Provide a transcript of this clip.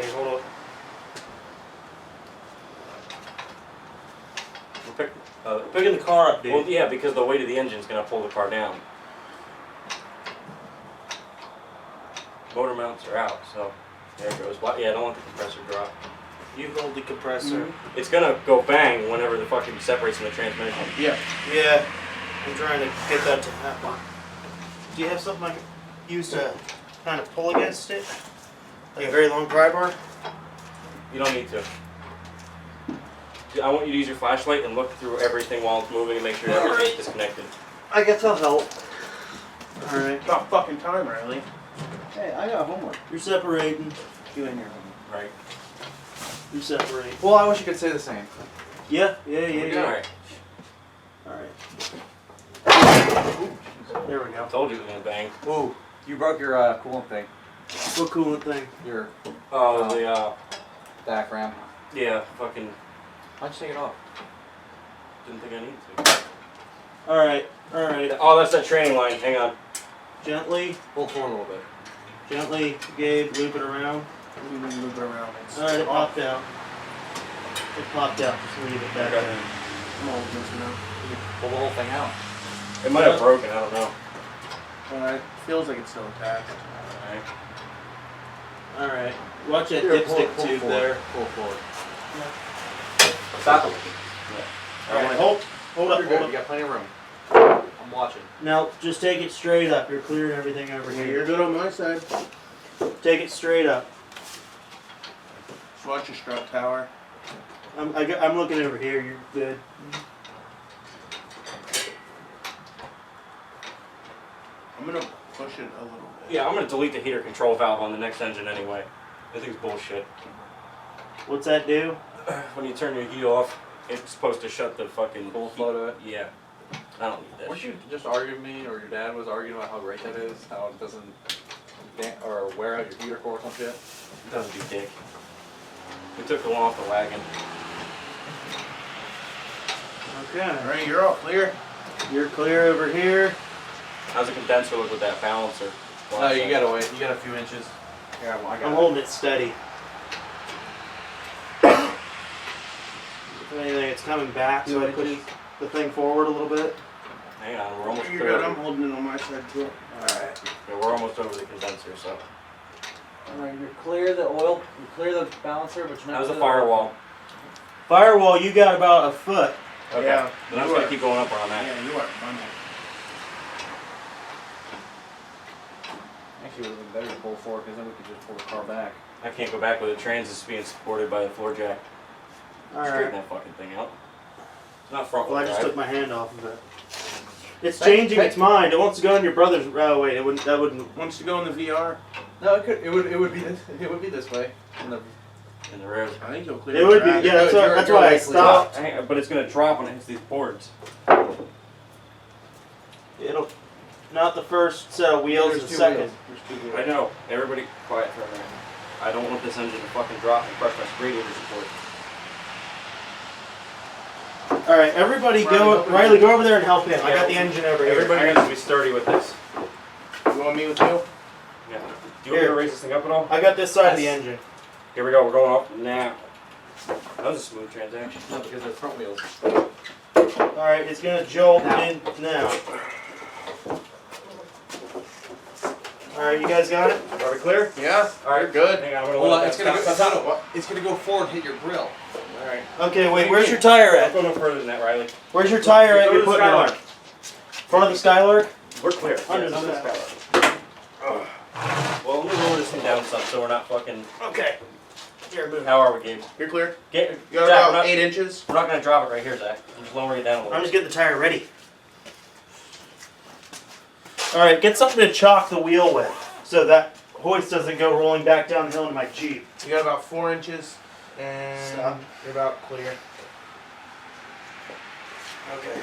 Okay, hold on. We're Picking the car up, dude. Well, yeah, because the weight of the engine is going to pull the car down. Motor mounts are out, so there it goes. Yeah, I don't want the compressor drop. You hold the compressor. It's going to go bang whenever the fucking separates from the transmission. Yeah. Yeah. I'm trying to get that to happen. Do you have something I can use to kind of pull against it? Like a very long pry bar? You don't need to. I want you to use your flashlight and look through everything while it's moving and make sure everything's disconnected. I guess I'll help. Alright. About fucking time, Riley. Hey, I got homework. You're separating. You and your homework. Right. You separate. Well, I wish you could say the same. Yeah. Alright. Alright. There we go. I told you it was going to bang. Ooh, you broke your coolant thing. What coolant thing? Your Oh, the, diaphragm. yeah, fucking, Why'd you take it off? didn't think I needed to. Alright. Alright. Oh, that's that training line. Hang on. Gently. Pull forward a little bit. Gently, Gabe, loop it around. Move it around. Alright, it popped out. It popped out. Just leave it back Okay. there. I'm all missing now. You can pull the whole thing out. It might have broken, I don't know. It feels like it's still attached. Alright. Alright. Watch that Here, pull dipstick tube forward. there. Pull forward. Stop it. Alright, hold up, You're hold good. up. You got plenty of room. I'm watching. Now, just take it straight up. You're clearing everything over Yeah, here. you're good on my side. Take it straight up. Just watch your strut tower. I'm looking over here. You're good. I'm gonna push it a little bit. Yeah, I'm going to delete the heater control valve on the next engine anyway. That thing's bullshit. What's that do? When you turn your heat off, it's supposed to shut the fucking Full flow to it. Yeah. I don't need that Weren't shit. you just arguing with me, or your dad was arguing about how great that is? How it doesn't or wear out your heater core or some shit? It doesn't do dick. We took the one off the wagon. Okay. Alright, you're all clear. You're clear over here. How's the condenser look with that balancer? No, you gotta wait. You got a few inches. Here, I got I'm it. holding it steady. If anything, it's coming back, so I push the thing forward a little bit. Hang on, we're almost You're clear. good. I'm holding it on my side too. Alright. Yeah, we're almost over the condenser, so. Alright, you clear the oil, you clear the balancer, but you're not. How's the clear firewall? Firewall, you got about a foot. Okay. Yeah, Then I'm you just going are. to keep going up on that. Yeah, you are funny. Actually, it would have been better to pull forward, because then we could just pull the car back. I can't go back with the trans is being supported by the floor jack. Straighten Alright. that fucking thing out. It's not front Well, I wheel just drive. took my hand off of it. It's changing its mind. It wants to go in your brother's. Oh wait, it wouldn't. That wouldn't. Wants to go in the VR? No, it could. It would be this. It would be this way. In the, In the rear. I think you'll clear It would be. drag. Yeah, that's You're- why. That's you're why I likely stopped. Hang on, but it's going to drop when it hits these boards. It'll. Not the first set of wheels. There's The two second. wheels. There's two wheels. I know. Everybody quiet for a minute. I don't want this engine to fucking drop and crush my radiator support. All right, everybody, Riley, go over there and help him. I got the engine over here. Everybody needs to be sturdy with this. You want me with you? Yeah. Do you want me to raise this thing up at all? I got this side of the engine. Here we go. We're going off now. That was a smooth transaction. No, because they're front wheels. All right, it's gonna jolt in now. All right, you guys got it? Are we clear? Yeah. All right, You're good. Hang on, I'm Hold on, let it's that gonna stop. go. It's gonna go forward, and hit your grill. All right. Okay, wait. Where's your tire Don't at? go no further than that, Riley. Where's your tire at? Go You're to the putting it on. Skylark. Front of the Skylark. We're clear. Under Yes, the under Skylark. Well, let me lower this thing down some so we're not fucking. Okay. Here, move. How are we, Gabe? You're clear. Get, You got Zach, about 8 inches. we're not going to drop it right here, Zach. I'm just lowering it down a little. I'm just getting the tire ready. All right, get something to chock the wheel with, so that hoist doesn't go rolling back down the hill into my Jeep. You got about 4 inches, and Stop. you're about clear. Okay.